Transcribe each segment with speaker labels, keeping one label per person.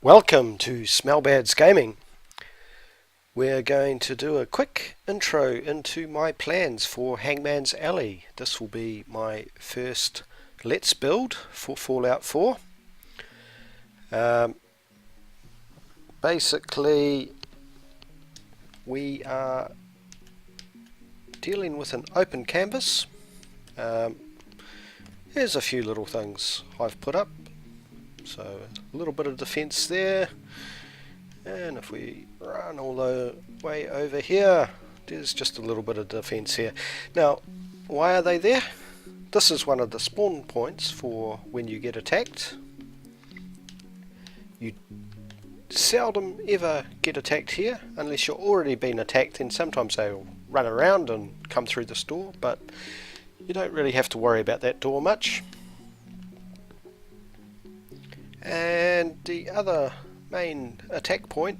Speaker 1: Welcome to Smellbad's Gaming. We're going to do a quick intro into my plans for Hangman's Alley. This will be my first Let's Build for Fallout 4. Basically, we are dealing with an open canvas. Here's a few little things I've put up. So a little bit of defense there, and if we run all the way over here, there's just a little bit of defense here. Now, why are they there? This is one of the spawn points for when you get attacked. You seldom ever get attacked here unless you're already been attacked, and sometimes they'll run around and come through this door, but you don't really have to worry about that door much. And the other main attack point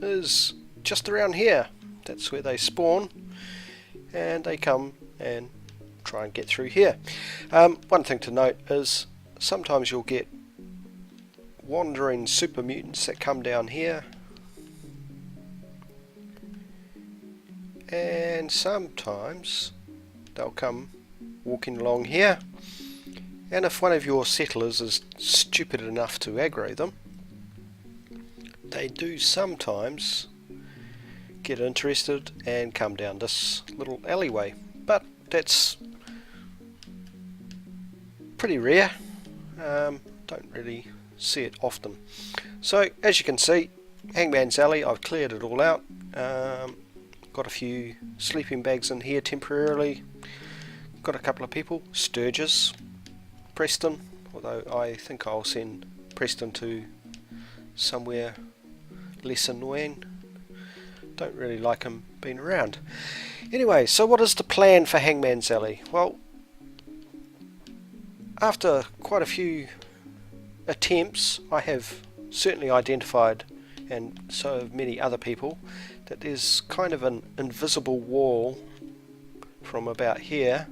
Speaker 1: is just around here. That's where they spawn, and they come and try and get through here. One thing to note is sometimes you'll get wandering super mutants that come down here, and sometimes they'll come walking along here. And if one of your settlers is stupid enough to aggro them, they do sometimes get interested and come down this little alleyway. But that's pretty rare. Don't really see it often. So as you can see, Hangman's Alley, I've cleared it all out. Got a few sleeping bags in here temporarily. Got a couple of people, Sturgis, Preston, although I think I'll send Preston to somewhere less annoying. Don't really like him being around. Anyway, so what is the plan for Hangman's Alley? Well, after quite a few attempts, I have certainly identified, and so have many other people, that there's kind of an invisible wall from about here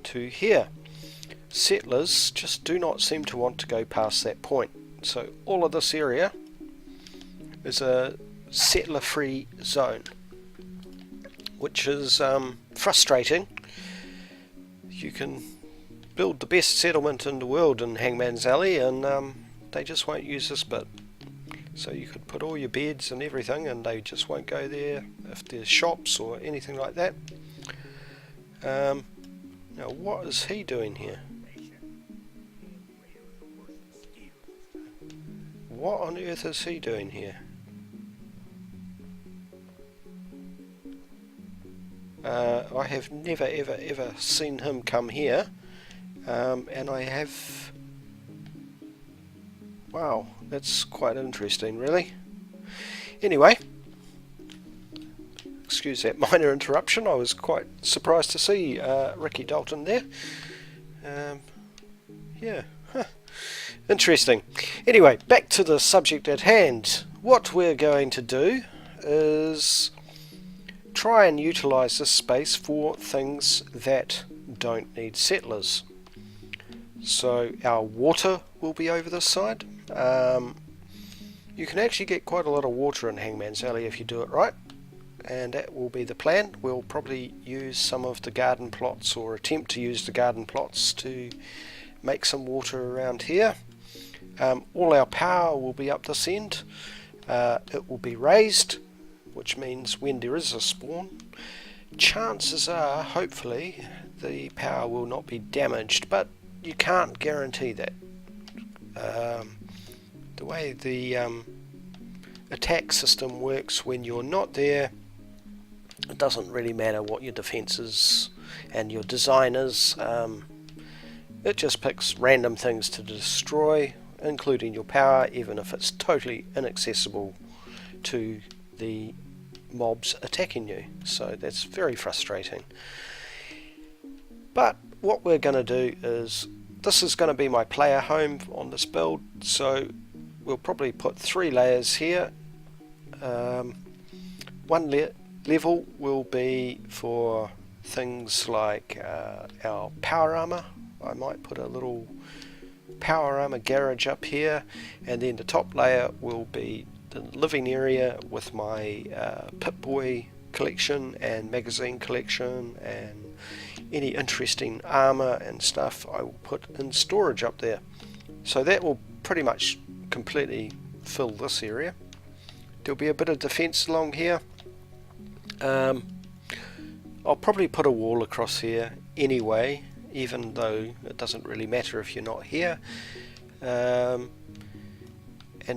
Speaker 1: to here. Settlers just do not seem to want to go past that point. So all of this area is a settler-free zone, which is frustrating. You can build the best settlement in the world in Hangman's Alley, and they just won't use this bit. So you could put all your beds and everything, and they just won't go there if there's shops or anything like that. Now what is he doing here? What on earth is he doing here? I have never ever seen him come here, and I have... Wow, that's quite interesting, really. Anyway, excuse that minor interruption. I was quite surprised to see Ricky Dalton there. Yeah. Interesting. Anyway, back to the subject at hand. What we're going to do is try and utilize this space for things that don't need settlers. So our water will be over this side. You can actually get quite a lot of water in Hangman's Alley if you do it right, and that will be the plan. We'll probably use some of the garden plots, or attempt to use the garden plots, to make some water around here. All our power will be up this end. It will be raised, which means when there is a spawn, chances are, hopefully, the power will not be damaged, but you can't guarantee that. The way the attack system works when you're not there, it doesn't really matter what your defense is and your design is. It just picks random things to destroy, including your power, even if it's totally inaccessible to the mobs attacking you. So that's very frustrating. But what we're going to do is, this is going to be my player home on this build, so we'll probably put 3 layers here. One level will be for things like our power armor. I might put a little power armor garage up here, and then the top layer will be the living area with my Pip-Boy collection and magazine collection and any interesting armor and stuff I will put in storage up there. So that will pretty much completely fill this area. There'll be a bit of defense along here. I'll probably put a wall across here anyway, even though it doesn't really matter if you're not here. And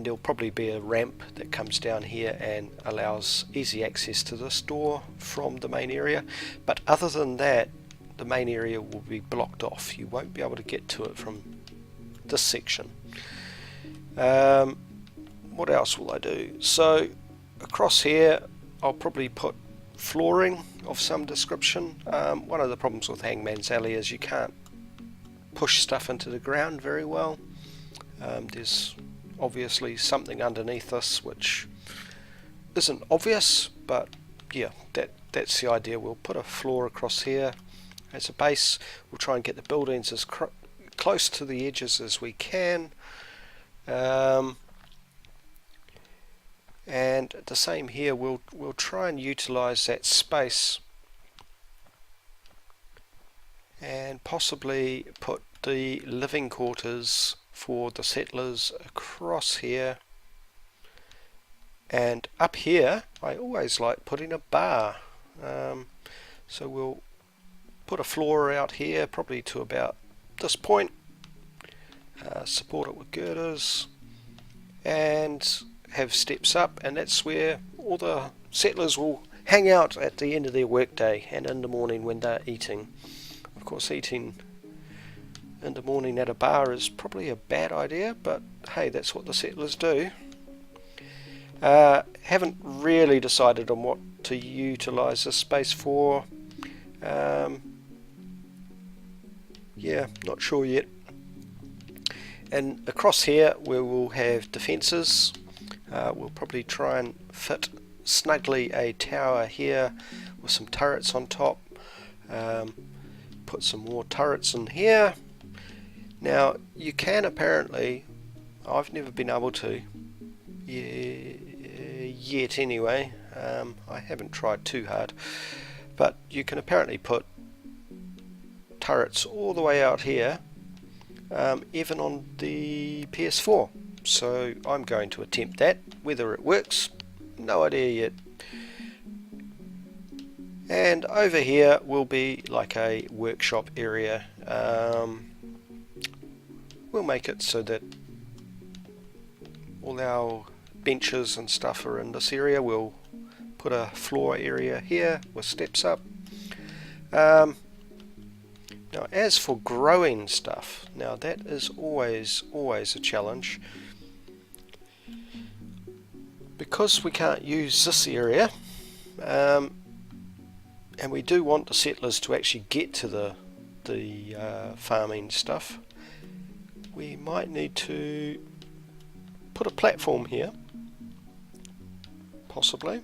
Speaker 1: there'll probably be a ramp that comes down here and allows easy access to this door from the main area. But other than that, the main area will be blocked off. You won't be able to get to it from this section. What else will I do? So across here I'll probably put flooring of some description. One of the problems with Hangman's Alley is you can't push stuff into the ground very well. There's obviously something underneath this which isn't obvious, but yeah, that's the idea. We'll put a floor across here as a base. We'll try and get the buildings as close to the edges as we can, and the same here. We'll try and utilize that space and possibly put the living quarters for the settlers across here, and up here I always like putting a bar. So we'll put a floor out here probably to about this point, support it with girders and have steps up, and that's where all the settlers will hang out at the end of their workday and in the morning when they're eating. Of course, eating in the morning at a bar is probably a bad idea, but hey, that's what the settlers do. Haven't really decided on what to utilize this space for. Yeah, not sure yet. And across here we will have defences. We'll probably try and fit snugly a tower here with some turrets on top. Put some more turrets in here. Now you can apparently, I've never been able to yet anyway, I haven't tried too hard, but you can apparently put turrets all the way out here, even on the PS4. So I'm going to attempt that. Whether it works, no idea yet. And over here will be like a workshop area. We'll make it so that all our benches and stuff are in this area. We'll put a floor area here with steps up. Now as for growing stuff, now that is always a challenge, because we can't use this area, and we do want the settlers to actually get to the farming stuff. We might need to put a platform here, possibly,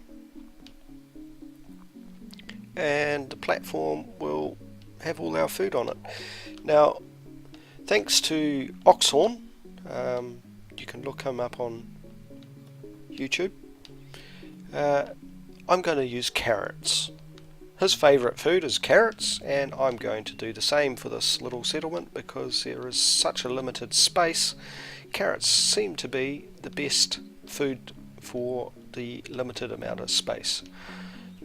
Speaker 1: and the platform will have all our food on it. Now, thanks to Oxhorn, you can look him up on YouTube. I'm going to use carrots. His favourite food is carrots, and I'm going to do the same for this little settlement because there is such a limited space. Carrots seem to be the best food for the limited amount of space.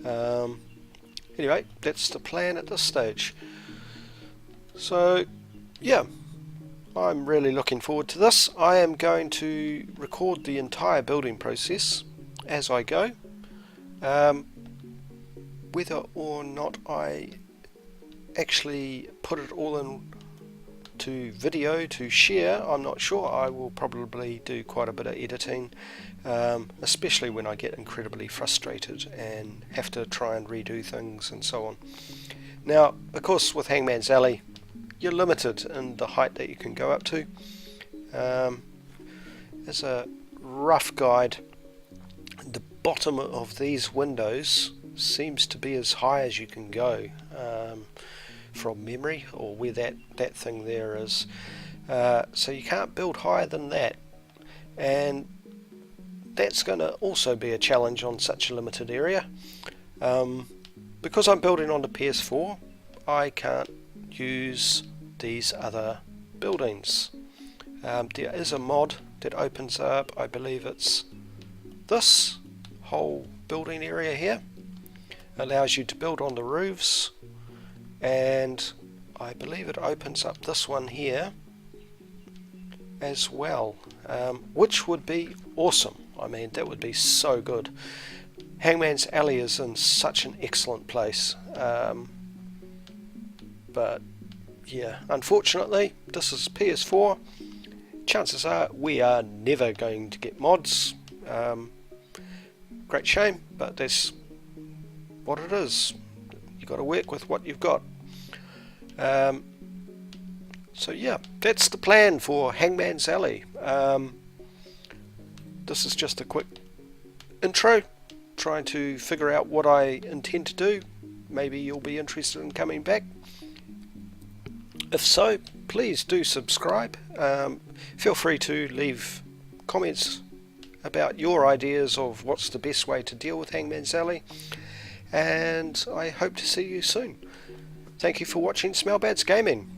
Speaker 1: Anyway, that's the plan at this stage. So yeah, I'm really looking forward to this. I am going to record the entire building process as I go. Whether or not I actually put it all in to video to share, I'm not sure. I will probably do quite a bit of editing, especially when I get incredibly frustrated and have to try and redo things and so on. Now, of course, with Hangman's Alley, you're limited in the height that you can go up to. As a rough guide, the bottom of these windows seems to be as high as you can go from memory, or where that thing there is. so you can't build higher than that, and that's going to also be a challenge on such a limited area. Because I'm building on the PS4, I can't use these other buildings. There is a mod that opens up, I believe it's this whole building area here, allows you to build on the roofs, and I believe it opens up this one here as well, which would be awesome. I mean, that would be so good. Hangman's Alley is in such an excellent place, but yeah, unfortunately this is PS4. Chances are we are never going to get mods. Great shame, but that's what it is. You've got to work with what you've got. So yeah, that's the plan for Hangman's Alley. This is just a quick intro, trying to figure out what I intend to do. Maybe you'll be interested in coming back. If so, please do subscribe. Feel free to leave comments about your ideas of what's the best way to deal with Hangman's Alley, and I hope to see you soon. Thank you for watching Smellbad's Gaming.